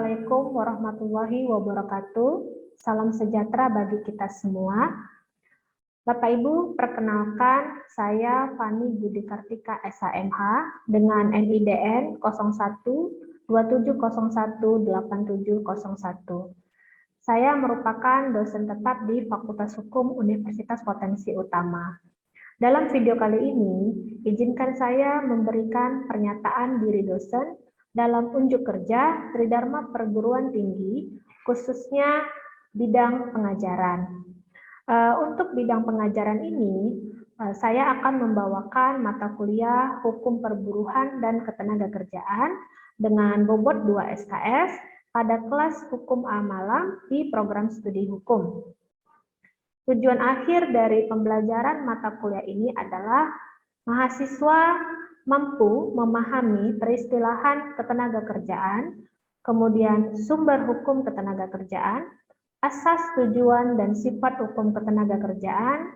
Assalamualaikum warahmatullahi wabarakatuh. Salam sejahtera bagi kita semua. Bapak Ibu, perkenalkan saya Fani Budi Kartika SHMH dengan NIDN 0127018701. Saya merupakan dosen tetap di Fakultas Hukum Universitas Potensi Utama. Dalam video kali ini, izinkan saya memberikan pernyataan diri dosen dalam unjuk kerja Tridharma Perguruan Tinggi, khususnya bidang pengajaran. Untuk bidang pengajaran ini, saya akan membawakan mata kuliah Hukum Perburuhan dan Ketenagakerjaan dengan bobot 2 SKS pada kelas Hukum A-Malam di program studi hukum. Tujuan akhir dari pembelajaran mata kuliah ini adalah mahasiswa mampu memahami peristilahan ketenagakerjaan, kemudian sumber hukum ketenagakerjaan, asas, tujuan, dan sifat hukum ketenagakerjaan,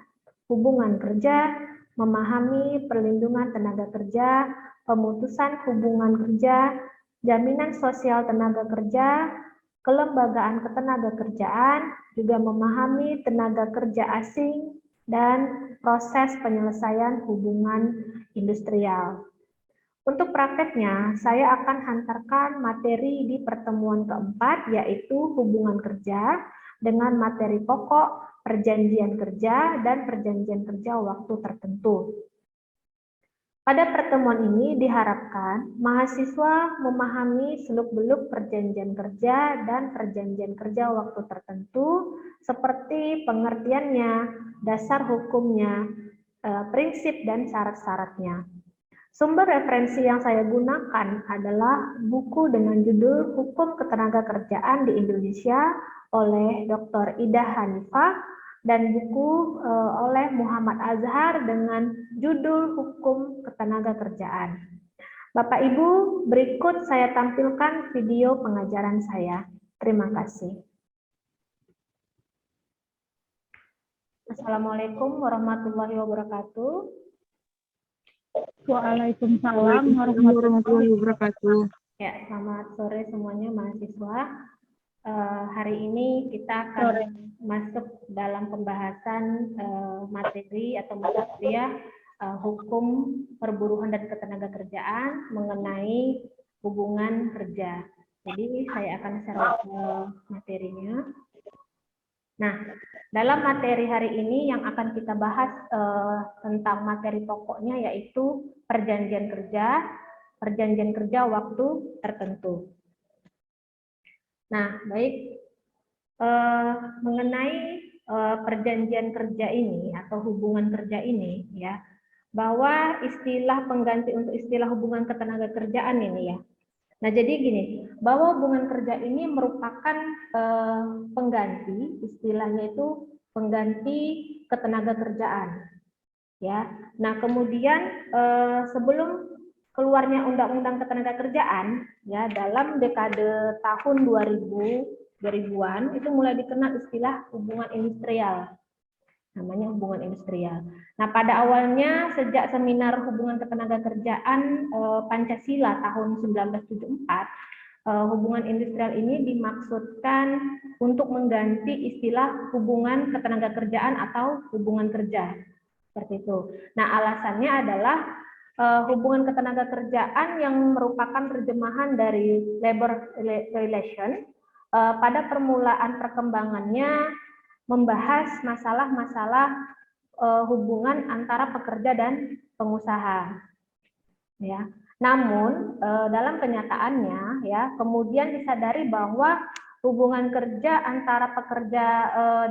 hubungan kerja, memahami perlindungan tenaga kerja, pemutusan hubungan kerja, jaminan sosial tenaga kerja, kelembagaan ketenagakerjaan, juga memahami tenaga kerja asing, dan proses penyelesaian hubungan industrial. Untuk prakteknya, saya akan hantarkan materi di pertemuan keempat, yaitu hubungan kerja dengan materi pokok, perjanjian kerja, dan perjanjian kerja waktu tertentu. Pada pertemuan ini diharapkan mahasiswa memahami seluk-beluk perjanjian kerja dan perjanjian kerja waktu tertentu, seperti pengertiannya, dasar hukumnya, prinsip dan syarat-syaratnya. Sumber referensi yang saya gunakan adalah buku dengan judul Hukum Ketenagakerjaan di Indonesia oleh Dr. Ida Hanifah dan buku oleh Muhammad Azhar dengan judul Hukum Ketenagakerjaan. Bapak Ibu, berikut saya tampilkan video pengajaran saya. Terima kasih. Assalamualaikum warahmatullahi wabarakatuh. Waalaikumsalam warahmatullahi wabarakatuh. Ya, selamat sore semuanya mahasiswa. Hari ini kita akan masuk dalam pembahasan materi atau mata kuliah Hukum Perburuhan dan Ketenagakerjaan mengenai hubungan kerja. Jadi saya akan share materinya. Nah, dalam materi hari ini yang akan kita bahas tentang materi pokoknya yaitu perjanjian kerja waktu tertentu. Nah, baik, mengenai perjanjian kerja ini atau hubungan kerja ini, ya, bahwa istilah pengganti untuk istilah hubungan ketenagakerjaan ini, ya. Nah, jadi gini, bahwa hubungan kerja ini merupakan pengganti, istilahnya itu pengganti ketenagakerjaan, ya. Nah, kemudian sebelum keluarnya Undang-Undang Ketenagakerjaan, ya, dalam dekade tahun 2000-an itu mulai dikenal istilah hubungan industrial. Namanya hubungan industrial. Nah, pada awalnya sejak seminar hubungan ketenagakerjaan Pancasila tahun 1974, hubungan industrial ini dimaksudkan untuk mengganti istilah hubungan ketenagakerjaan atau hubungan kerja. Seperti itu. Nah, alasannya adalah hubungan ketenagakerjaan yang merupakan terjemahan dari labor relation pada permulaan perkembangannya membahas masalah-masalah hubungan antara pekerja dan pengusaha, ya. Namun dalam kenyataannya, ya, kemudian disadari bahwa hubungan kerja antara pekerja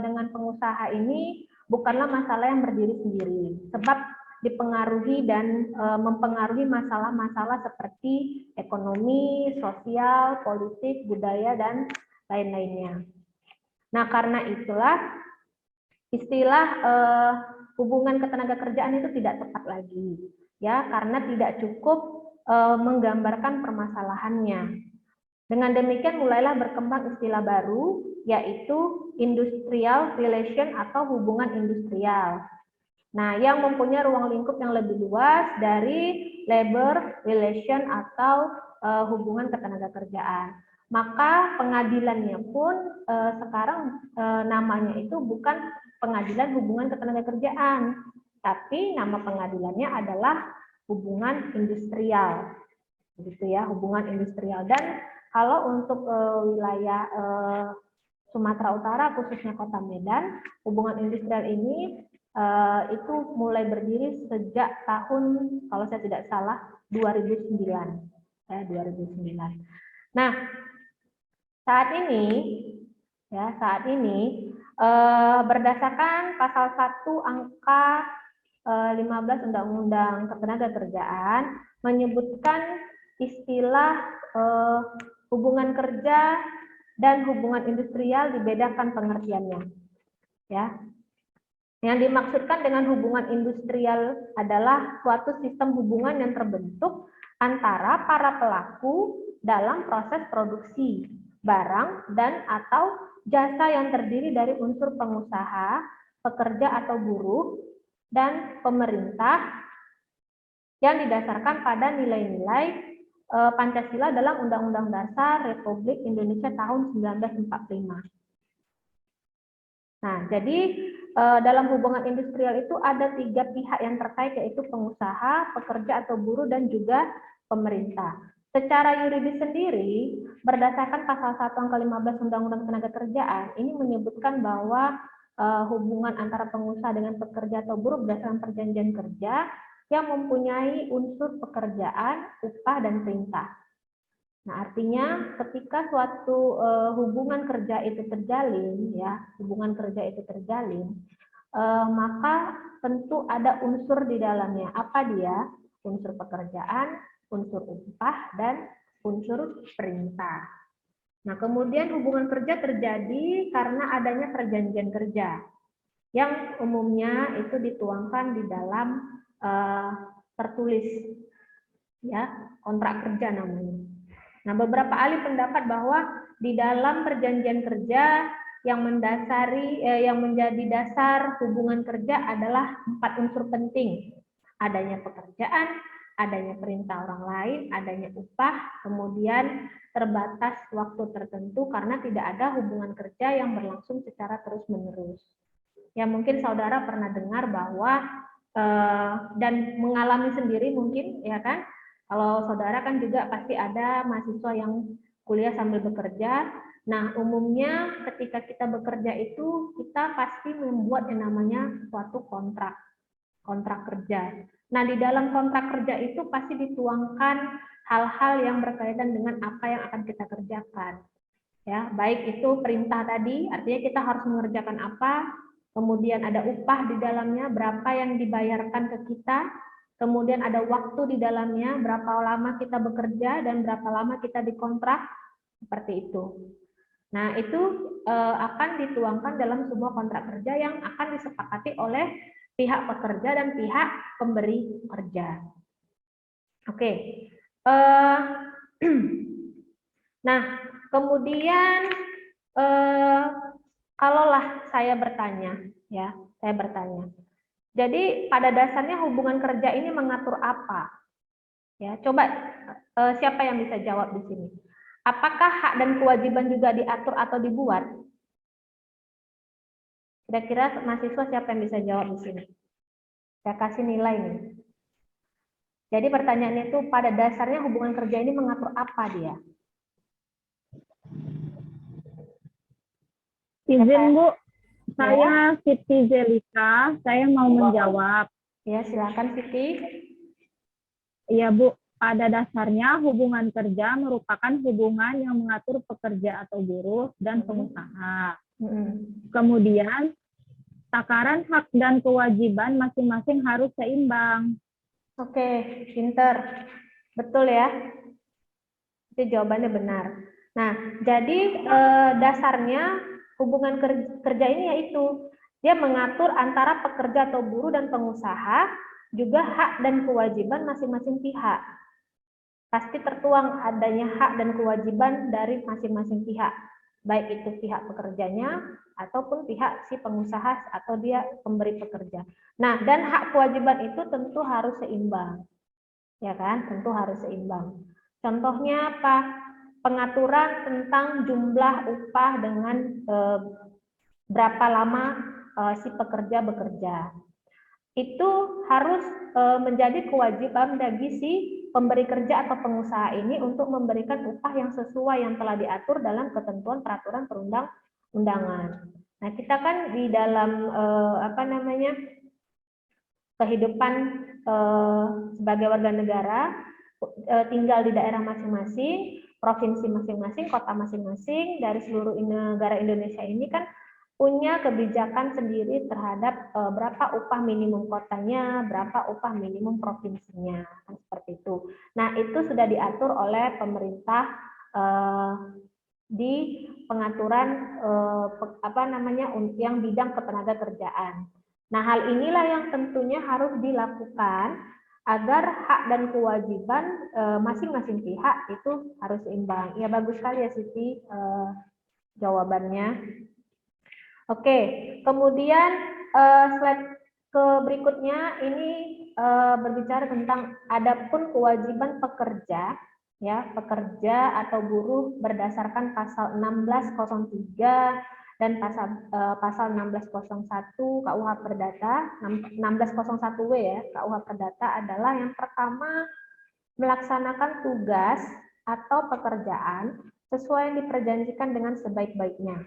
dengan pengusaha ini bukanlah masalah yang berdiri sendiri, sebab dipengaruhi dan mempengaruhi masalah-masalah seperti ekonomi, sosial, politik, budaya, dan lain-lainnya. Nah, karena itulah istilah hubungan ketenagakerjaan itu tidak tepat lagi, ya, karena tidak cukup menggambarkan permasalahannya. Dengan demikian mulailah berkembang istilah baru, yaitu industrial relation atau hubungan industrial. Nah, yang mempunyai ruang lingkup yang lebih luas dari labor relation atau hubungan ketenagakerjaan. maka pengadilannya pun sekarang namanya itu bukan pengadilan hubungan ketenagakerjaan, tapi nama pengadilannya adalah hubungan industrial, begitu ya, hubungan industrial. Dan kalau untuk wilayah Sumatera Utara, khususnya Kota Medan, hubungan industrial ini itu mulai berdiri sejak tahun, kalau saya tidak salah, 2009. 2009. Nah, saat ini berdasarkan pasal 1 angka 15 Undang-Undang Ketenagakerjaan menyebutkan istilah hubungan kerja dan hubungan industrial dibedakan pengertiannya. Ya. Yang dimaksudkan dengan hubungan industrial adalah suatu sistem hubungan yang terbentuk antara para pelaku dalam proses produksi barang dan atau jasa yang terdiri dari unsur pengusaha, pekerja atau buruh, dan pemerintah yang didasarkan pada nilai-nilai Pancasila dalam Undang-Undang Dasar Republik Indonesia tahun 1945. Nah, jadi dalam hubungan industrial itu ada 3 pihak yang terkait, yaitu pengusaha, pekerja atau buruh, dan juga pemerintah. Secara yuridis sendiri, berdasarkan pasal 1 angka 15 Undang-Undang Ketenagakerjaan, ini menyebutkan bahwa hubungan antara pengusaha dengan pekerja atau buruh berdasarkan perjanjian kerja yang mempunyai unsur pekerjaan, upah, dan perintah. Nah, artinya ketika suatu hubungan kerja itu terjalin, maka tentu ada unsur di dalamnya. Apa dia? Unsur pekerjaan, unsur upah, dan unsur perintah. Nah, kemudian hubungan kerja terjadi karena adanya perjanjian kerja yang umumnya itu dituangkan di dalam tertulis, ya, kontrak kerja namanya. Nah, beberapa ahli pendapat bahwa di dalam perjanjian kerja yang menjadi dasar hubungan kerja adalah 4 unsur penting. Adanya pekerjaan, adanya perintah orang lain, adanya upah, kemudian terbatas waktu tertentu karena tidak ada hubungan kerja yang berlangsung secara terus-menerus. Ya, mungkin saudara pernah dengar bahwa dan mengalami sendiri mungkin, ya kan? Kalau saudara kan juga pasti ada mahasiswa yang kuliah sambil bekerja. Nah, umumnya ketika kita bekerja itu kita pasti membuat yang namanya suatu kontrak kerja. Nah, di dalam kontrak kerja itu pasti dituangkan hal-hal yang berkaitan dengan apa yang akan kita kerjakan. Ya, baik itu perintah tadi, artinya kita harus mengerjakan apa, kemudian ada upah di dalamnya, berapa yang dibayarkan ke kita, kemudian ada waktu di dalamnya, berapa lama kita bekerja dan berapa lama kita dikontrak, seperti itu. Nah, itu akan dituangkan dalam sebuah kontrak kerja yang akan disepakati oleh pihak pekerja dan pihak pemberi kerja. Oke. Nah, kemudian kalaulah saya bertanya, jadi pada dasarnya hubungan kerja ini mengatur apa? Ya, coba siapa yang bisa jawab di sini? Apakah hak dan kewajiban juga diatur atau dibuat? Kira-kira mahasiswa siapa yang bisa jawab di sini? Saya kasih nilai nih. Jadi pertanyaannya itu pada dasarnya hubungan kerja ini mengatur apa dia? Izin Bu, saya Siti Zelika, saya mau menjawab. Ya, silakan Siti. Iya Bu, pada dasarnya hubungan kerja merupakan hubungan yang mengatur pekerja atau buruh dan pengusaha. Kemudian, takaran hak dan kewajiban masing-masing harus seimbang. Oke, pinter. Betul ya? Itu jawabannya benar. Nah, jadi dasarnya hubungan kerja ini yaitu dia mengatur antara pekerja atau buruh dan pengusaha, juga hak dan kewajiban masing-masing pihak. Pasti tertuang adanya hak dan kewajiban dari masing-masing pihak, baik itu pihak pekerjanya ataupun pihak si pengusaha atau dia pemberi pekerja. Nah, dan hak kewajiban itu tentu harus seimbang. Ya kan? Tentu harus seimbang. Contohnya apa? pengaturan tentang jumlah upah dengan berapa lama si pekerja bekerja. Itu harus menjadi kewajiban bagi si pemberi kerja atau pengusaha ini untuk memberikan upah yang sesuai yang telah diatur dalam ketentuan peraturan perundang-undangan. Nah, kita kan di dalam kehidupan sebagai warga negara tinggal di daerah masing-masing, provinsi masing-masing, kota masing-masing dari seluruh negara Indonesia ini kan punya kebijakan sendiri terhadap berapa upah minimum kotanya, berapa upah minimum provinsinya, kan seperti itu. Nah, itu sudah diatur oleh pemerintah di pengaturan yang bidang ketenagakerjaan. Nah, hal inilah yang tentunya harus dilakukan agar hak dan kewajiban masing-masing pihak itu harus seimbang. Ya, bagus sekali ya Siti jawabannya. Oke, kemudian slide ke berikutnya ini berbicara tentang adapun kewajiban pekerja, ya, pekerja atau buruh berdasarkan pasal 1603 dan pasal 1601 KUH Perdata, 1601W ya, KUH Perdata adalah yang pertama melaksanakan tugas atau pekerjaan sesuai yang diperjanjikan dengan sebaik-baiknya.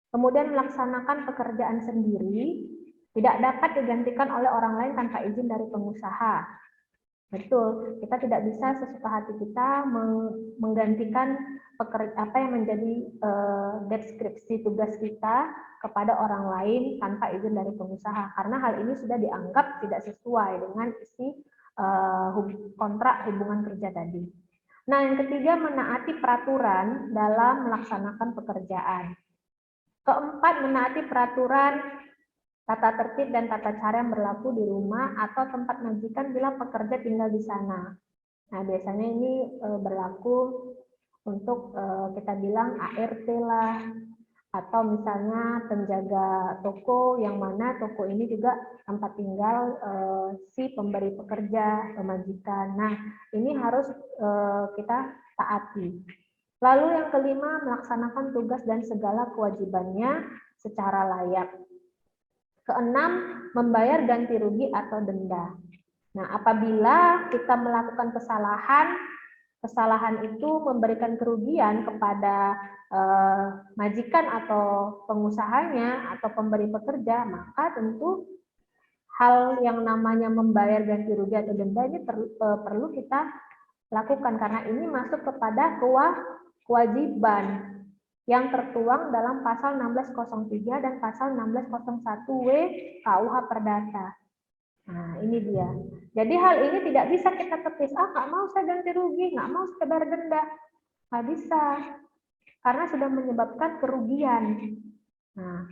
Kemudian melaksanakan pekerjaan sendiri tidak dapat digantikan oleh orang lain tanpa izin dari pengusaha. Betul, kita tidak bisa sesuka hati kita menggantikan apa yang menjadi deskripsi tugas kita kepada orang lain tanpa izin dari pengusaha, karena hal ini sudah dianggap tidak sesuai dengan isi kontrak hubungan kerja tadi. Nah, yang ketiga, menaati peraturan dalam melaksanakan pekerjaan. Keempat, menaati peraturan tata tertib dan tata cara yang berlaku di rumah atau tempat majikan bila pekerja tinggal di sana. Nah, biasanya ini berlaku untuk kita bilang ART lah, atau misalnya penjaga toko yang mana toko ini juga tempat tinggal si pemberi pekerja, majikan. Nah, ini harus kita taati. Lalu yang kelima, melaksanakan tugas dan segala kewajibannya secara layak. Keenam, membayar ganti rugi atau denda. Nah, apabila kita melakukan kesalahan itu memberikan kerugian kepada majikan atau pengusahanya atau pemberi pekerja, maka tentu hal yang namanya membayar ganti rugi atau denda ini perlu kita lakukan, karena ini masuk kepada kewajiban yang tertuang dalam pasal 1603 dan pasal 1601W KUH Perdata. Nah, ini dia. Jadi hal ini tidak bisa kita tepis, nggak mau saya ganti rugi, nggak mau saya bayar denda. Nggak bisa, karena sudah menyebabkan kerugian. Nah,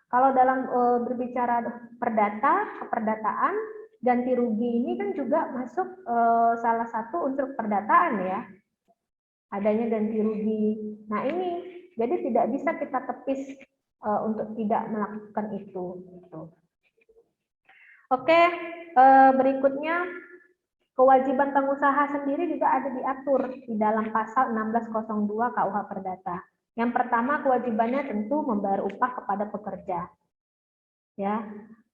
kalau dalam berbicara keperdataan, ganti rugi ini kan juga masuk salah satu unsur perdataan ya. Adanya ganti rugi. Nah, ini jadi tidak bisa kita tepis untuk tidak melakukan itu. Oke, berikutnya kewajiban pengusaha sendiri juga ada diatur di dalam pasal 1602 KUH Perdata. Yang pertama, kewajibannya tentu membayar upah kepada pekerja. Ya,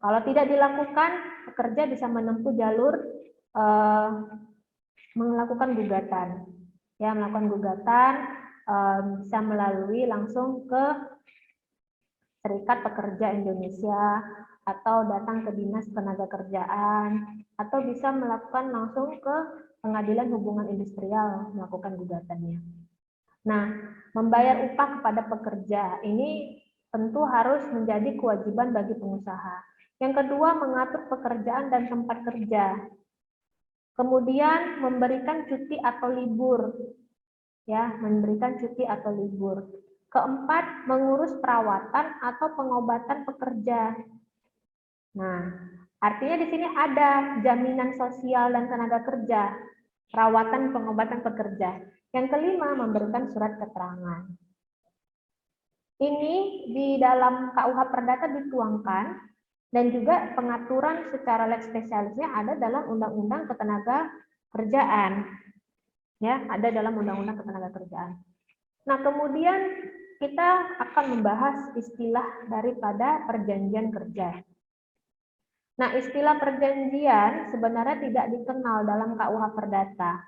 kalau tidak dilakukan, pekerja bisa menempuh jalur melakukan gugatan. Ya, melakukan gugatan bisa melalui langsung ke Serikat Pekerja Indonesia atau datang ke Dinas Ketenagakerjaan atau bisa melakukan langsung ke Pengadilan Hubungan Industrial melakukan gugatannya. Nah, membayar upah kepada pekerja ini tentu harus menjadi kewajiban bagi pengusaha. Yang kedua, mengatur pekerjaan dan tempat kerja. Kemudian memberikan cuti atau libur. Ya, memberikan cuti atau libur. Keempat, mengurus perawatan atau pengobatan pekerja. Nah, artinya di sini ada jaminan sosial dan tenaga kerja, perawatan pengobatan pekerja. Yang kelima, memberikan surat keterangan. Ini di dalam KUH Perdata dituangkan dan juga pengaturan secara leg spesialisnya ada dalam Undang-Undang Ketenagakerjaan. Ya, ada dalam Undang-Undang Ketenagakerjaan. Nah, kemudian kita akan membahas istilah daripada perjanjian kerja. Nah, istilah perjanjian sebenarnya tidak dikenal dalam KUH Perdata.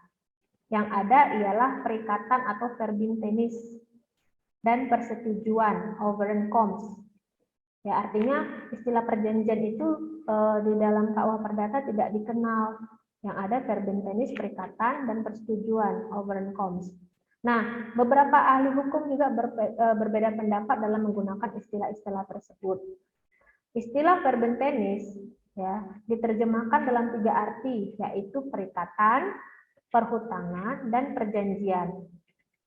Yang ada ialah perikatan atau verbintenis dan persetujuan, overeenkomst. Ya, artinya istilah perjanjian itu di dalam KUH Perdata tidak dikenal. Yang ada verbintenis, perikatan, dan persetujuan, overeenkomst. Nah, beberapa ahli hukum juga berbeda pendapat dalam menggunakan istilah-istilah tersebut. Istilah verbintenis ya diterjemahkan dalam 3 arti, yaitu perikatan, perhutangan, dan perjanjian.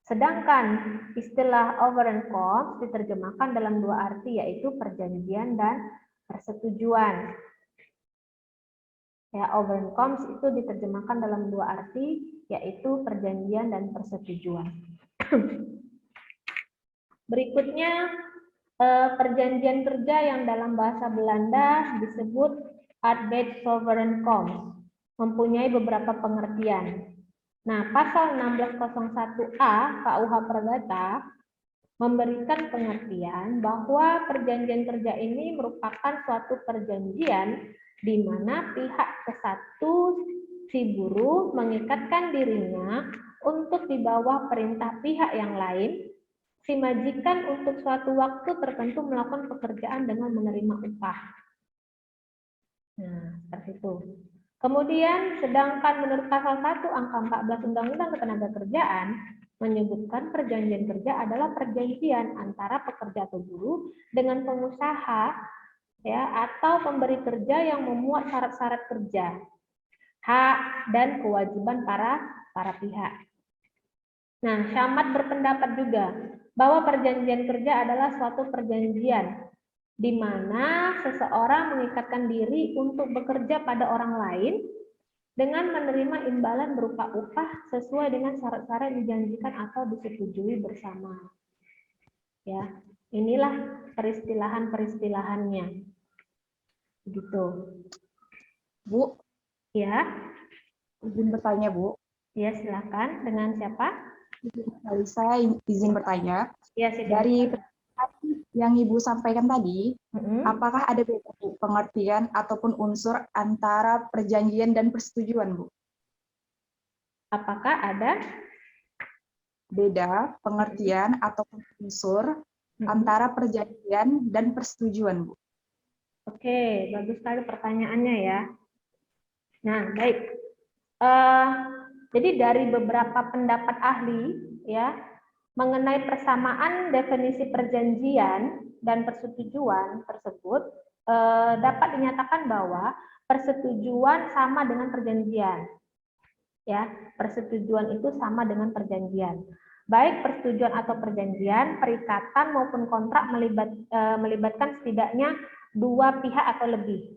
Sedangkan istilah overeenkomst diterjemahkan dalam 2 arti, yaitu perjanjian dan persetujuan. Ya, overeenkomst itu diterjemahkan dalam 2 arti, yaitu perjanjian dan persetujuan. Berikutnya, perjanjian kerja yang dalam bahasa Belanda disebut Arbeidsovereenkomst, mempunyai beberapa pengertian. Nah, pasal 1601A KUH Perdata memberikan pengertian bahwa perjanjian kerja ini merupakan suatu perjanjian di mana pihak kesatu si buruh mengikatkan dirinya untuk di bawah perintah pihak yang lain, si majikan untuk suatu waktu tertentu melakukan pekerjaan dengan menerima upah. Nah, seperti itu. Kemudian, sedangkan menurut pasal 1 angka 14 Undang-Undang Ketenagakerjaan menyebutkan perjanjian kerja adalah perjanjian antara pekerja atau buruh dengan pengusaha ya atau pemberi kerja yang memuat syarat-syarat kerja, hak dan kewajiban para pihak. Nah, Syamad berpendapat juga bahwa perjanjian kerja adalah suatu perjanjian di mana seseorang mengikatkan diri untuk bekerja pada orang lain dengan menerima imbalan berupa upah sesuai dengan syarat-syarat yang dijanjikan atau disetujui bersama. Ya, inilah peristilahan-peristilahannya. Begitu. Bu, Ya, izin bertanya, Bu. ya silakan. Dengan siapa? Saya izin bertanya. Ya, silakan. Dari yang Ibu sampaikan tadi, apakah ada beda, Bu, pengertian ataupun unsur antara perjanjian dan persetujuan, Bu? Apakah ada beda pengertian ataupun unsur antara perjanjian dan persetujuan, Bu? Oke, bagus sekali pertanyaannya ya. Nah, baik. Jadi dari beberapa pendapat ahli ya mengenai persamaan definisi perjanjian dan persetujuan tersebut dapat dinyatakan bahwa persetujuan sama dengan perjanjian. Ya, persetujuan itu sama dengan perjanjian. Baik persetujuan atau perjanjian, perikatan maupun kontrak melibatkan setidaknya 2 pihak atau lebih.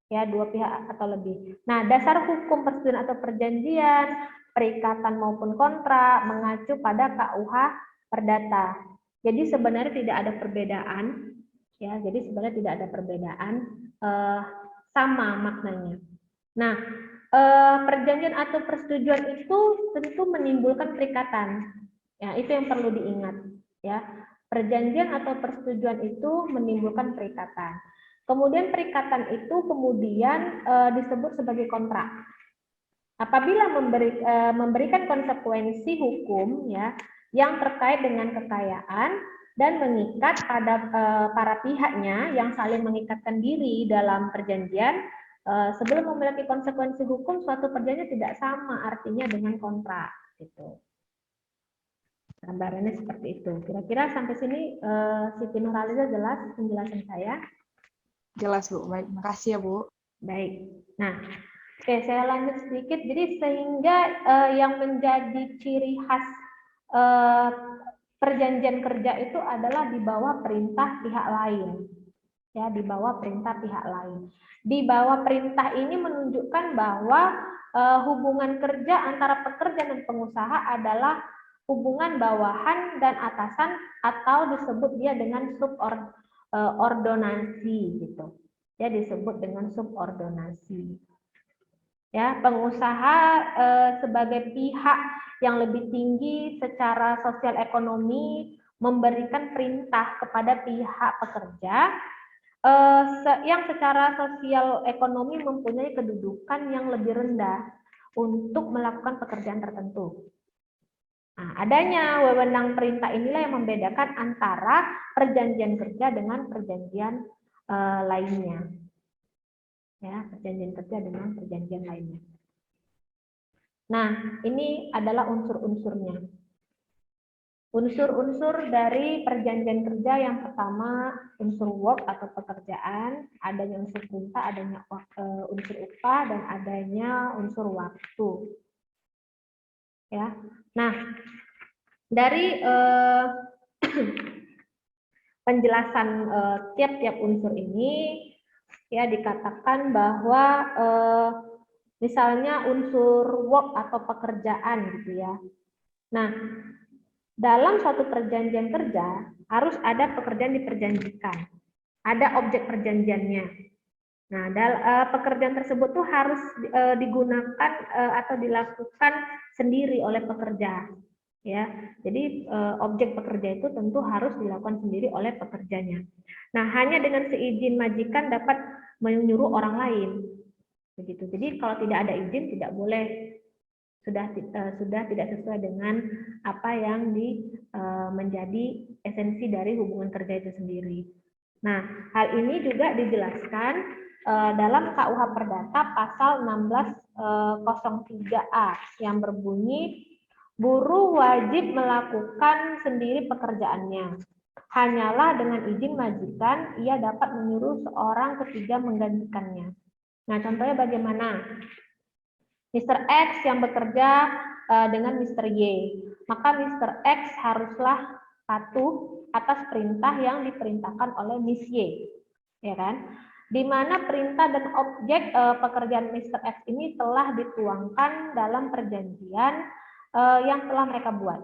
Ya, 2 pihak atau lebih. Nah, dasar hukum persetujuan atau perjanjian, perikatan maupun kontrak mengacu pada KUH Perdata. Jadi sebenarnya tidak ada perbedaan, ya. Jadi sebenarnya tidak ada perbedaan, sama maknanya. Nah, perjanjian atau persetujuan itu tentu menimbulkan perikatan. Ya, itu yang perlu diingat. Ya, perjanjian atau persetujuan itu menimbulkan perikatan. Kemudian perikatan itu kemudian disebut sebagai kontrak. Apabila memberikan konsekuensi hukum ya yang terkait dengan kekayaan dan mengikat pada para pihaknya yang saling mengikatkan diri dalam perjanjian, sebelum memiliki konsekuensi hukum, suatu perjanjian tidak sama artinya dengan kontrak. Gitu. Gambarannya seperti itu. Kira-kira sampai sini Siti Nurhaliza jelas penjelasan saya? Jelas, Bu. Baik, makasih ya, Bu. Baik. Nah, oke, saya lanjut sedikit. Jadi sehingga yang menjadi ciri khas perjanjian kerja itu adalah di bawah perintah pihak lain. Ya, di bawah perintah pihak lain. Di bawah perintah ini menunjukkan bahwa hubungan kerja antara pekerja dan pengusaha adalah hubungan bawahan dan atasan atau disebut dia dengan subordonasi gitu. Ya, disebut dengan subordonasi. Ya, pengusaha sebagai pihak yang lebih tinggi secara sosial ekonomi memberikan perintah kepada pihak pekerja yang secara sosial ekonomi mempunyai kedudukan yang lebih rendah untuk melakukan pekerjaan tertentu. Nah, adanya wewenang perintah inilah yang membedakan antara perjanjian kerja dengan perjanjian lainnya. Ya, perjanjian kerja dengan perjanjian lainnya. Nah, ini adalah unsur-unsurnya. Unsur-unsur dari perjanjian kerja yang pertama, unsur work atau pekerjaan, adanya unsur perintah, adanya unsur upah, dan adanya unsur waktu. Ya, nah dari penjelasan tiap-tiap unsur ini, ya dikatakan bahwa misalnya unsur work atau pekerjaan gitu ya. Nah, dalam suatu perjanjian kerja harus ada pekerjaan diperjanjikan, ada objek perjanjiannya. Nah, pekerjaan tersebut tuh harus digunakan atau dilakukan sendiri oleh pekerja, ya. Jadi objek pekerja itu tentu harus dilakukan sendiri oleh pekerjanya. Nah, hanya dengan seizin majikan dapat menyuruh orang lain, begitu. Jadi kalau tidak ada izin tidak boleh, sudah tidak sesuai dengan apa yang menjadi esensi dari hubungan kerja itu sendiri. Nah, hal ini juga dijelaskan dalam KUH Perdata pasal 1603A yang berbunyi buruh wajib melakukan sendiri pekerjaannya. Hanyalah dengan izin majikan ia dapat menyuruh seorang ketiga menggantikannya. Nah, contohnya bagaimana? Mr. X yang bekerja dengan Mr. Y, maka Mr. X haruslah patuh atas perintah yang diperintahkan oleh Miss Y, ya kan? Di mana perintah dan objek pekerjaan Mr. X ini telah dituangkan dalam perjanjian yang telah mereka buat.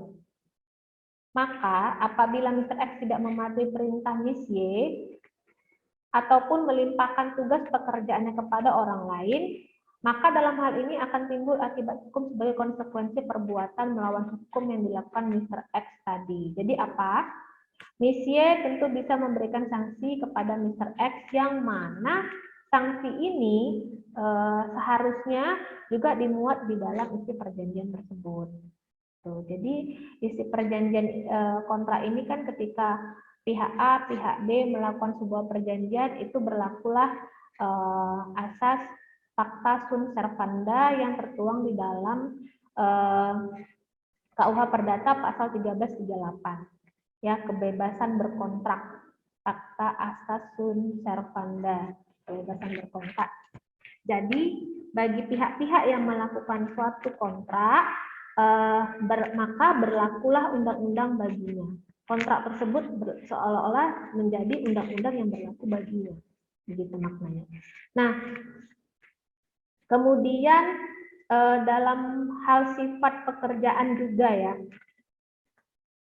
Maka apabila Mr. X tidak mematuhi perintah Miss Y ataupun melimpahkan tugas pekerjaannya kepada orang lain, maka dalam hal ini akan timbul akibat hukum sebagai konsekuensi perbuatan melawan hukum yang dilakukan Mr. X tadi. Jadi apa? Miss Y tentu bisa memberikan sanksi kepada Mr. X yang mana sanksi ini seharusnya juga dimuat di dalam isi perjanjian tersebut. Tuh, jadi isi perjanjian kontrak ini kan ketika pihak A, pihak B melakukan sebuah perjanjian itu berlakulah asas fakta sunt servanda yang tertuang di dalam KUH Perdata pasal 1338. Ya, kebebasan berkontrak. Fakta asas sunt servanda, kebebasan berkontrak. Jadi, bagi pihak-pihak yang melakukan suatu kontrak, maka berlakulah undang-undang baginya. Kontrak tersebut seolah-olah menjadi undang-undang yang berlaku baginya. Begitu maknanya. Nah, kemudian dalam hal sifat pekerjaan juga ya,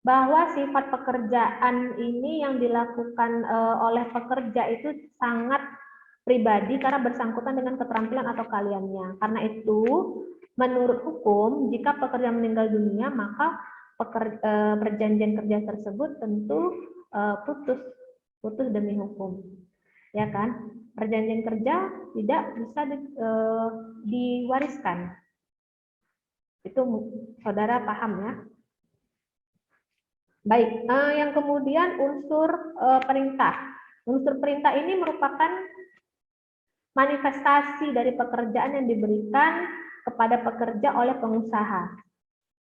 bahwa sifat pekerjaan ini yang dilakukan oleh pekerja itu sangat pribadi karena bersangkutan dengan keterampilan atau keahliannya. Karena itu, menurut hukum, jika pekerja meninggal dunia, maka perjanjian kerja tersebut tentu putus demi hukum, ya kan? Perjanjian kerja tidak bisa diwariskan. Itu saudara paham ya? Baik, yang kemudian unsur perintah. Unsur perintah ini merupakan manifestasi dari pekerjaan yang diberikan kepada pekerja oleh pengusaha.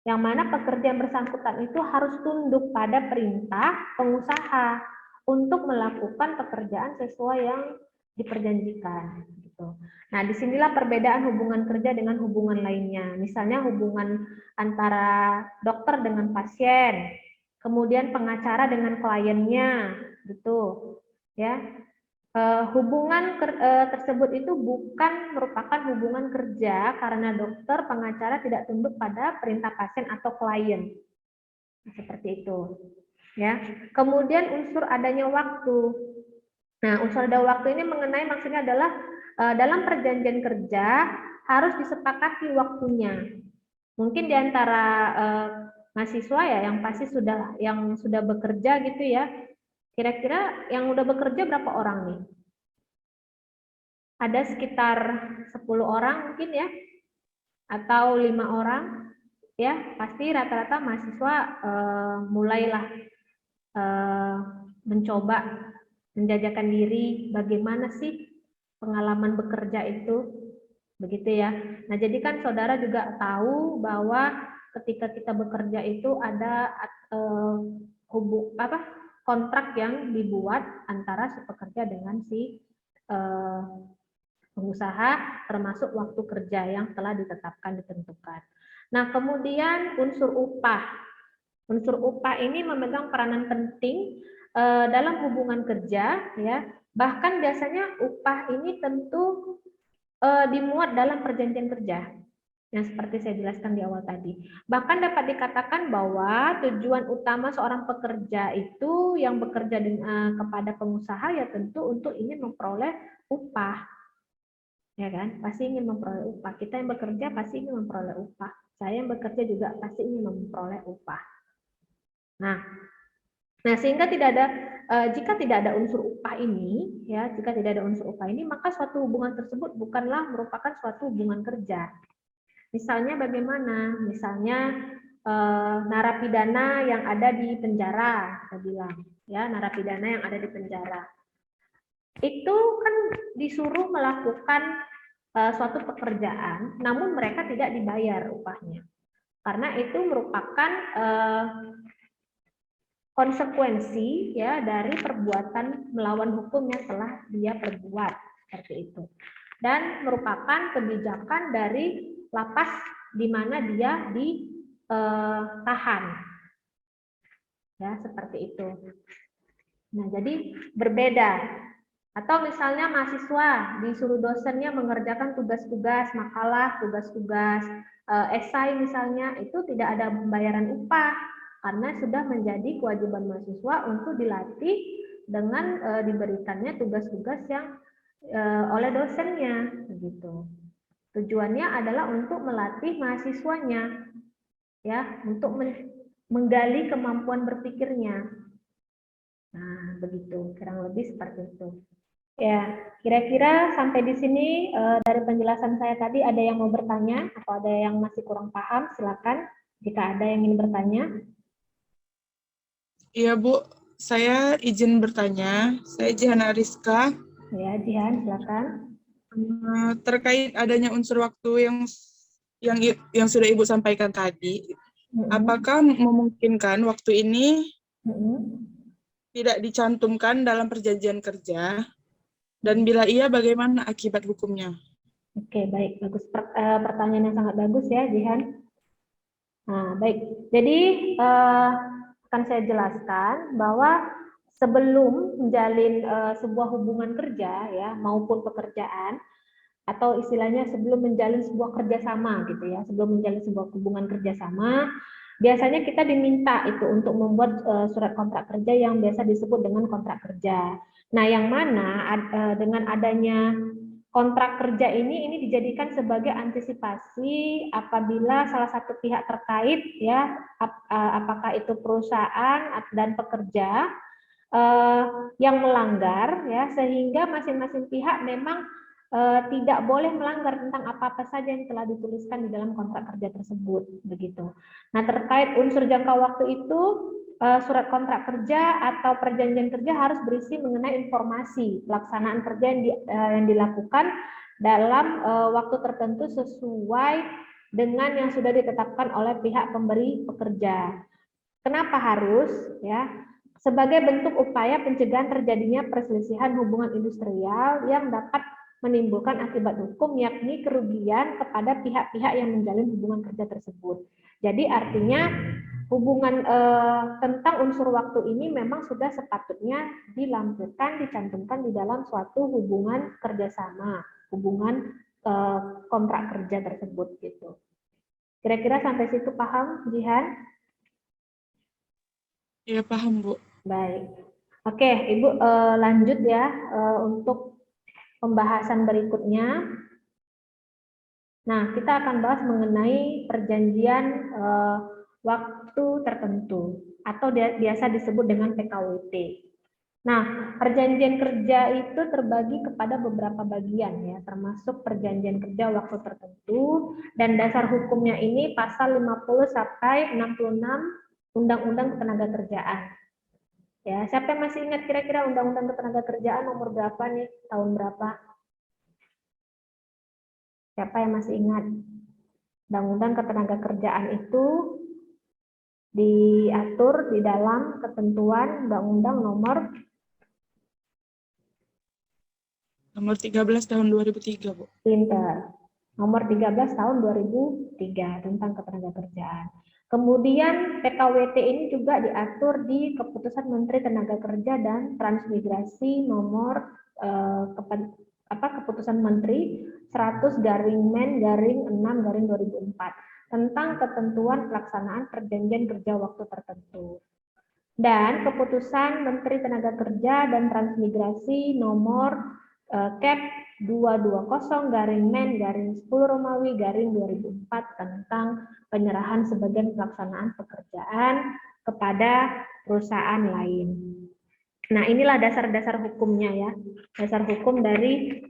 Yang mana pekerja yang bersangkutan itu harus tunduk pada perintah pengusaha untuk melakukan pekerjaan sesuai yang diperjanjikan. Gitu. Nah, disinilah perbedaan hubungan kerja dengan hubungan lainnya. Misalnya hubungan antara dokter dengan pasien, kemudian pengacara dengan kliennya, gitu. Ya, hubungan tersebut itu bukan merupakan hubungan kerja karena dokter, pengacara tidak tunduk pada perintah pasien atau klien. Seperti itu. Ya. Kemudian unsur adanya waktu. Nah, unsur ada waktu ini mengenai maksudnya adalah dalam perjanjian kerja harus disepakati waktunya. Mungkin di antara mahasiswa ya yang pasti sudah bekerja gitu ya. Kira-kira yang udah bekerja berapa orang nih? Ada sekitar 10 orang mungkin ya, atau 5 orang ya. Pasti rata-rata mahasiswa mulailah mencoba menjajakan diri bagaimana sih pengalaman bekerja itu, begitu ya. Nah, jadi kan saudara juga tahu bahwa ketika kita bekerja itu ada kontrak yang dibuat antara si pekerja dengan si pengusaha, termasuk waktu kerja yang telah ditetapkan, ditentukan. Nah, kemudian unsur upah. Unsur upah ini memegang peranan penting dalam hubungan kerja, ya. Bahkan biasanya upah ini tentu dimuat dalam perjanjian kerja, yang seperti saya jelaskan di awal tadi. Bahkan dapat dikatakan bahwa tujuan utama seorang pekerja itu yang bekerja kepada pengusaha ya tentu untuk ingin memperoleh upah. Ya kan? Pasti ingin memperoleh upah. Kita yang bekerja pasti ingin memperoleh upah. Saya yang bekerja juga pasti ingin memperoleh upah. Nah, sehingga jika tidak ada unsur upah ini, ya, jika tidak ada unsur upah ini, maka suatu hubungan tersebut bukanlah merupakan suatu hubungan kerja. Misalnya bagaimana? Misalnya narapidana yang ada di penjara, saya bilang, ya, narapidana yang ada di penjara. Itu kan disuruh melakukan suatu pekerjaan, namun mereka tidak dibayar upahnya. Karena itu merupakan konsekuensi ya dari perbuatan melawan hukum yang telah dia perbuat, seperti itu. Dan merupakan kebijakan dari lapas di mana dia ditahan. Ya, seperti itu. Nah, jadi berbeda. Atau misalnya mahasiswa disuruh dosennya mengerjakan tugas-tugas makalah, tugas-tugas esai misalnya, itu tidak ada pembayaran upah karena sudah menjadi kewajiban mahasiswa untuk dilatih dengan diberikannya tugas-tugas yang oleh dosennya, begitu. Tujuannya adalah untuk melatih mahasiswanya, ya, untuk menggali kemampuan berpikirnya. Nah, begitu, kurang lebih seperti itu. Ya, kira-kira sampai di sini dari penjelasan saya tadi ada yang mau bertanya atau ada yang masih kurang paham, silakan jika ada yang ingin bertanya. Iya, Bu. Saya izin bertanya. Saya Jihan Ariska. Ya, Jihan, silakan. Terkait adanya unsur waktu yang sudah Ibu sampaikan tadi, apakah memungkinkan waktu ini tidak dicantumkan dalam perjanjian kerja? Dan bila iya, bagaimana akibat hukumnya? Oke, baik. Bagus. Pertanyaan yang sangat bagus ya, Jihan. Nah, baik. Jadi, akan saya jelaskan bahwa sebelum menjalin sebuah hubungan kerja, ya, maupun pekerjaan, atau istilahnya sebelum menjalin sebuah kerjasama, gitu ya, sebelum menjalin sebuah hubungan kerjasama, biasanya kita diminta itu untuk membuat surat kontrak kerja yang biasa disebut dengan kontrak kerja. Nah, yang mana dengan adanya kontrak kerja ini dijadikan sebagai antisipasi apabila salah satu pihak terkait, ya, apakah itu perusahaan dan pekerja yang melanggar, ya, sehingga masing-masing pihak memang tidak boleh melanggar tentang apa-apa saja yang telah dituliskan di dalam kontrak kerja tersebut, begitu. Nah, terkait unsur jangka waktu itu, surat kontrak kerja atau perjanjian kerja harus berisi mengenai informasi pelaksanaan kerja yang dilakukan dalam waktu tertentu sesuai dengan yang sudah ditetapkan oleh pihak pemberi pekerja. Kenapa harus? Ya, sebagai bentuk upaya pencegahan terjadinya perselisihan hubungan industrial yang dapat menimbulkan akibat hukum, yakni kerugian kepada pihak-pihak yang menjalin hubungan kerja tersebut. Jadi artinya hubungan tentang unsur waktu ini memang sudah sepatutnya dilampirkan, dicantumkan di dalam suatu hubungan kerjasama, hubungan kontrak kerja tersebut, gitu. Kira-kira sampai situ paham, Jihan? Iya, paham, Bu. Baik. Oke, Ibu lanjut ya untuk pembahasan berikutnya. Nah, kita akan bahas mengenai perjanjian waktu tertentu atau biasa disebut dengan PKWT. Nah, perjanjian kerja itu terbagi kepada beberapa bagian ya, termasuk perjanjian kerja waktu tertentu, dan dasar hukumnya ini pasal 50 sampai 66 Undang-Undang Ketenagakerjaan. Ya, siapa yang masih ingat kira-kira Undang-Undang Ketenagakerjaan nomor berapa nih? Tahun berapa? Siapa yang masih ingat? Undang-Undang Ketenagakerjaan itu diatur di dalam ketentuan Undang-Undang nomor 13 tahun 2003, Bu. Pinter. Nomor 13 tahun 2003 tentang ketenagakerjaan. Kemudian PKWT ini juga diatur di Keputusan Menteri Tenagakerja dan Transmigrasi nomor Keputusan Menteri 100/Men/6/2004 tentang ketentuan pelaksanaan perjanjian kerja waktu tertentu. Dan Keputusan Menteri Tenagakerja dan Transmigrasi nomor Cap 220/Men/10 tentang penyerahan sebagian pelaksanaan pekerjaan kepada perusahaan lain. Nah, inilah dasar-dasar hukumnya ya, dasar hukum dari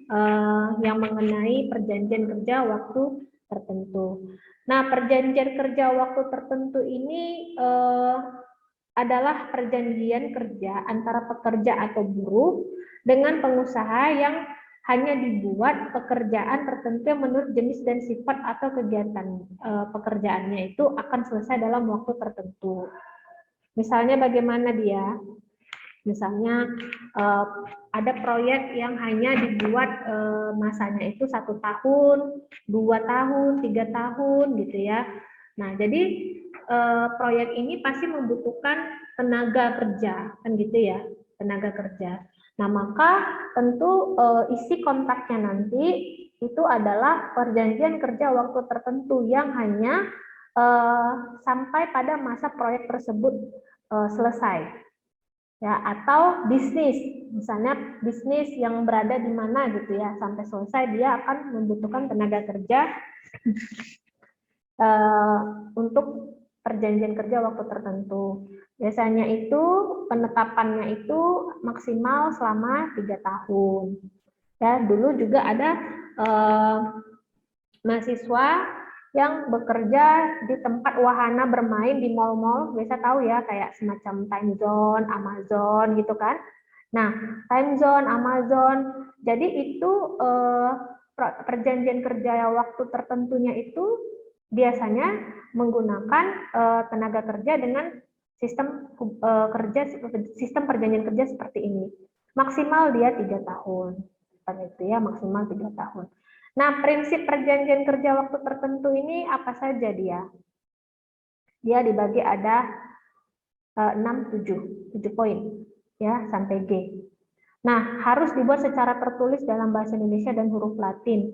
yang mengenai perjanjian kerja waktu tertentu. Nah, perjanjian kerja waktu tertentu ini adalah perjanjian kerja antara pekerja atau buruh dengan pengusaha yang hanya dibuat pekerjaan tertentu yang menurut jenis dan sifat atau kegiatan pekerjaannya itu akan selesai dalam waktu tertentu. Misalnya bagaimana dia? Misalnya ada proyek yang hanya dibuat masanya itu 1 tahun, 2 tahun, 3 tahun gitu ya. Nah, jadi proyek ini pasti membutuhkan tenaga kerja, kan gitu ya, tenaga kerja. Nah, maka tentu isi kontraknya nanti itu adalah perjanjian kerja waktu tertentu yang hanya sampai pada masa proyek tersebut selesai. Ya, atau bisnis, misalnya bisnis yang berada di mana gitu ya, sampai selesai dia akan membutuhkan tenaga kerja untuk perjanjian kerja waktu tertentu. Biasanya itu penetapannya itu maksimal selama 3 tahun. Ya, dulu juga ada mahasiswa yang bekerja di tempat wahana bermain di mal-mal, biasa tahu ya, kayak semacam time zone, Amazon gitu kan. Nah, time zone, Amazon, jadi itu perjanjian kerja waktu tertentunya itu biasanya menggunakan tenaga kerja dengan sistem sistem perjanjian kerja seperti ini. Maksimal dia 3 tahun. Itu ya, maksimal 3 tahun. Nah, prinsip perjanjian kerja waktu tertentu ini apa saja dia? Dia dibagi ada 7 poin ya, sampai G. Nah, harus dibuat secara tertulis dalam bahasa Indonesia dan huruf Latin.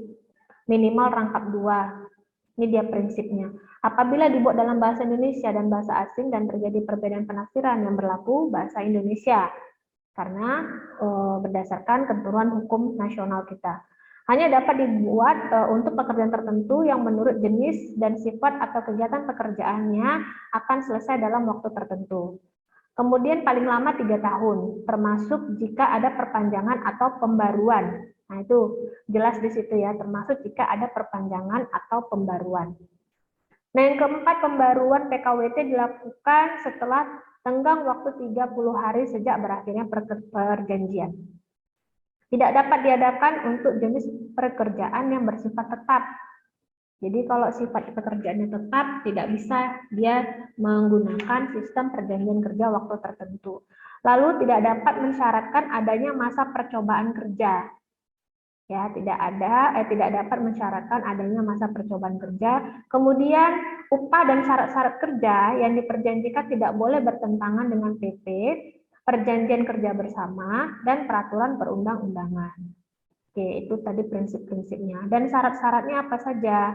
Minimal rangkap 2. Ini dia prinsipnya. Apabila dibuat dalam bahasa Indonesia dan bahasa asing dan terjadi perbedaan penafsiran yang berlaku bahasa Indonesia, karena berdasarkan ketentuan hukum nasional kita. Hanya dapat dibuat untuk pekerjaan tertentu yang menurut jenis dan sifat atau kegiatan pekerjaannya akan selesai dalam waktu tertentu. Kemudian paling lama 3 tahun, termasuk jika ada perpanjangan atau pembaruan. Nah, itu jelas di situ ya, termasuk jika ada perpanjangan atau pembaruan. Nah, yang keempat, pembaruan PKWT dilakukan setelah tenggang waktu 30 hari sejak berakhirnya perjanjian. Tidak dapat diadakan untuk jenis pekerjaan yang bersifat tetap. Jadi kalau sifat pekerjaannya tetap, tidak bisa dia menggunakan sistem perjanjian kerja waktu tertentu. Lalu tidak dapat mensyaratkan adanya masa percobaan kerja. Ya, tidak dapat mensyaratkan adanya masa percobaan kerja. Kemudian upah dan syarat-syarat kerja yang diperjanjikan tidak boleh bertentangan dengan PP, perjanjian kerja bersama, dan peraturan perundang-undangan. Oke, itu tadi prinsip-prinsipnya. Dan syarat-syaratnya apa saja?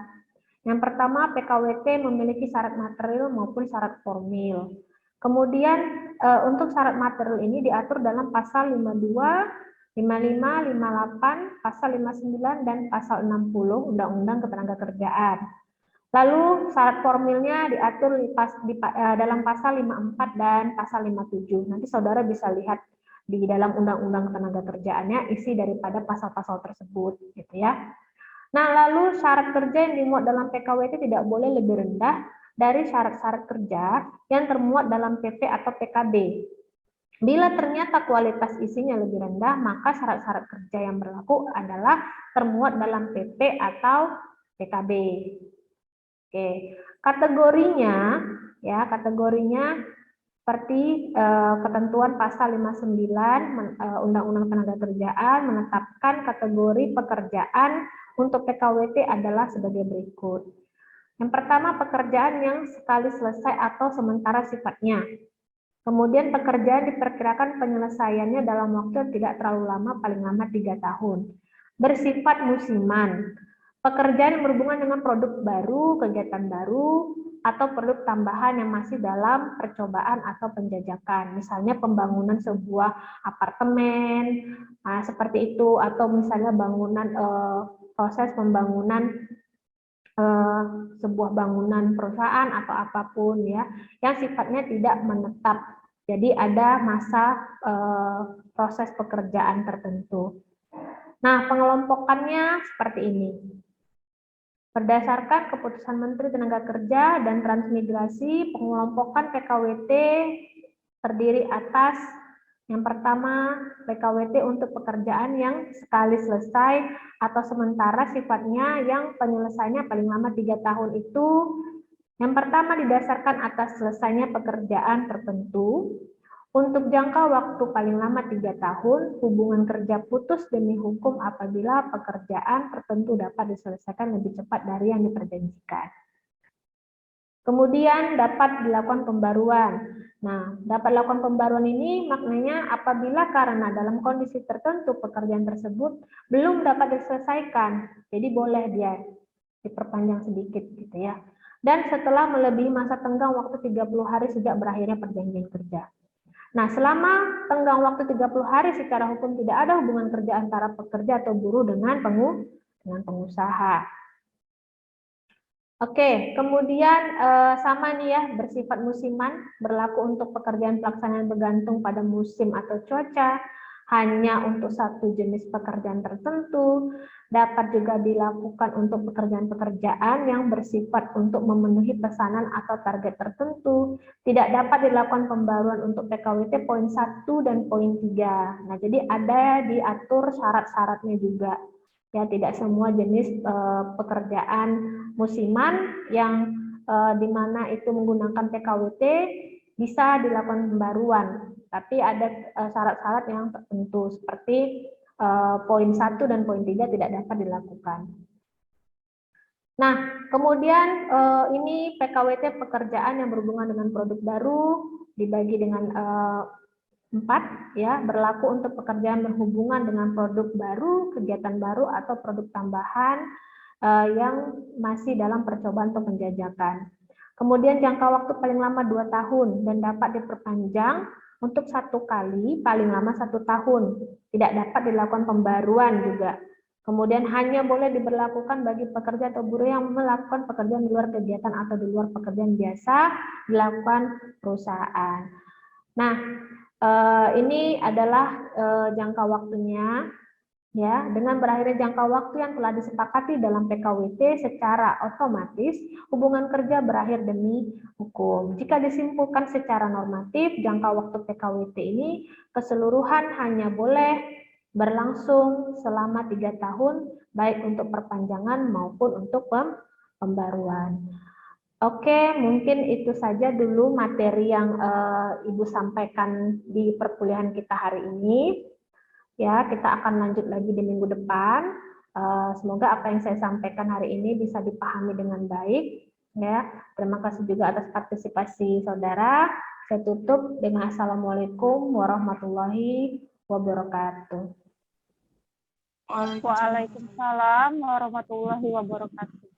Yang pertama, PKWT memiliki syarat material maupun syarat formil. Kemudian untuk syarat material ini diatur dalam pasal 52 55, 58, pasal 59, dan pasal 60 Undang-Undang Ketenagakerjaan. Lalu syarat formilnya diatur dalam pasal 54 dan pasal 57. Nanti saudara bisa lihat di dalam Undang-Undang Ketenagakerjaannya isi daripada pasal-pasal tersebut, gitu ya. Nah, lalu syarat kerja yang dimuat dalam PKWT tidak boleh lebih rendah dari syarat-syarat kerja yang termuat dalam PP atau PKB. Bila ternyata kualitas isinya lebih rendah, maka syarat-syarat kerja yang berlaku adalah termuat dalam PP atau PKB. Oke, kategorinya seperti ketentuan pasal 59 Undang-Undang Ketenagakerjaan menetapkan kategori pekerjaan untuk PKWT adalah sebagai berikut. Yang pertama, pekerjaan yang sekali selesai atau sementara sifatnya. Kemudian pekerjaan diperkirakan penyelesaiannya dalam waktu yang tidak terlalu lama, paling lama 3 tahun. Bersifat musiman. Pekerjaan yang berhubungan dengan produk baru, kegiatan baru, atau produk tambahan yang masih dalam percobaan atau penjajakan. Misalnya pembangunan sebuah apartemen, seperti itu, atau misalnya proses pembangunan sebuah bangunan perusahaan atau apapun ya, yang sifatnya tidak menetap. Jadi ada masa proses pekerjaan tertentu. Nah, pengelompokannya seperti ini. Berdasarkan keputusan Menteri Tenaga Kerja dan Transmigrasi, pengelompokan PKWT terdiri atas yang pertama, PKWT untuk pekerjaan yang sekali selesai atau sementara sifatnya yang penyelesaiannya paling lama 3 tahun itu. Yang pertama didasarkan atas selesainya pekerjaan tertentu. Untuk jangka waktu paling lama 3 tahun, hubungan kerja putus demi hukum apabila pekerjaan tertentu dapat diselesaikan lebih cepat dari yang diperjanjikan. Kemudian dapat dilakukan pembaruan. Nah, dapat dilakukan pembaruan ini maknanya apabila karena dalam kondisi tertentu pekerjaan tersebut belum dapat diselesaikan, jadi boleh dia diperpanjang sedikit gitu ya. Dan setelah melebihi masa tenggang waktu 30 hari sejak berakhirnya perjanjian kerja. Nah, selama tenggang waktu 30 hari secara hukum tidak ada hubungan kerja antara pekerja atau buruh dengan pengusaha. Oke, kemudian sama nih ya, bersifat musiman, berlaku untuk pekerjaan pelaksanaan bergantung pada musim atau cuaca, hanya untuk satu jenis pekerjaan tertentu, dapat juga dilakukan untuk pekerjaan-pekerjaan yang bersifat untuk memenuhi pesanan atau target tertentu, tidak dapat dilakukan pembaruan untuk PKWT poin 1 dan poin 3. Nah, jadi ada diatur syarat-syaratnya juga. Ya, tidak semua jenis pekerjaan musiman yang di mana itu menggunakan PKWT bisa dilakukan pembaruan, tapi ada syarat-syarat yang tertentu seperti poin 1 dan poin 3 tidak dapat dilakukan. Nah, kemudian ini PKWT pekerjaan yang berhubungan dengan produk baru dibagi dengan 4 ya, berlaku untuk pekerjaan berhubungan dengan produk baru, kegiatan baru atau produk tambahan yang masih dalam percobaan atau penjajakan. Kemudian jangka waktu paling lama 2 tahun dan dapat diperpanjang untuk 1 kali paling lama 1 tahun. Tidak dapat dilakukan pembaruan juga. Kemudian hanya boleh diberlakukan bagi pekerja atau buruh yang melakukan pekerjaan di luar kegiatan atau di luar pekerjaan biasa dilakukan perusahaan. Nah, ini adalah jangka waktunya ya. Dengan berakhirnya jangka waktu yang telah disepakati dalam PKWT secara otomatis hubungan kerja berakhir demi hukum. Jika disimpulkan secara normatif, jangka waktu PKWT ini keseluruhan hanya boleh berlangsung selama 3 tahun baik untuk perpanjangan maupun untuk pembaruan. Oke, mungkin itu saja dulu materi yang Ibu sampaikan di perkuliahan kita hari ini. Ya, kita akan lanjut lagi di minggu depan. Semoga apa yang saya sampaikan hari ini bisa dipahami dengan baik. Ya, terima kasih juga atas partisipasi saudara. Saya tutup dengan Assalamualaikum warahmatullahi wabarakatuh. Waalaikumsalam warahmatullahi wabarakatuh.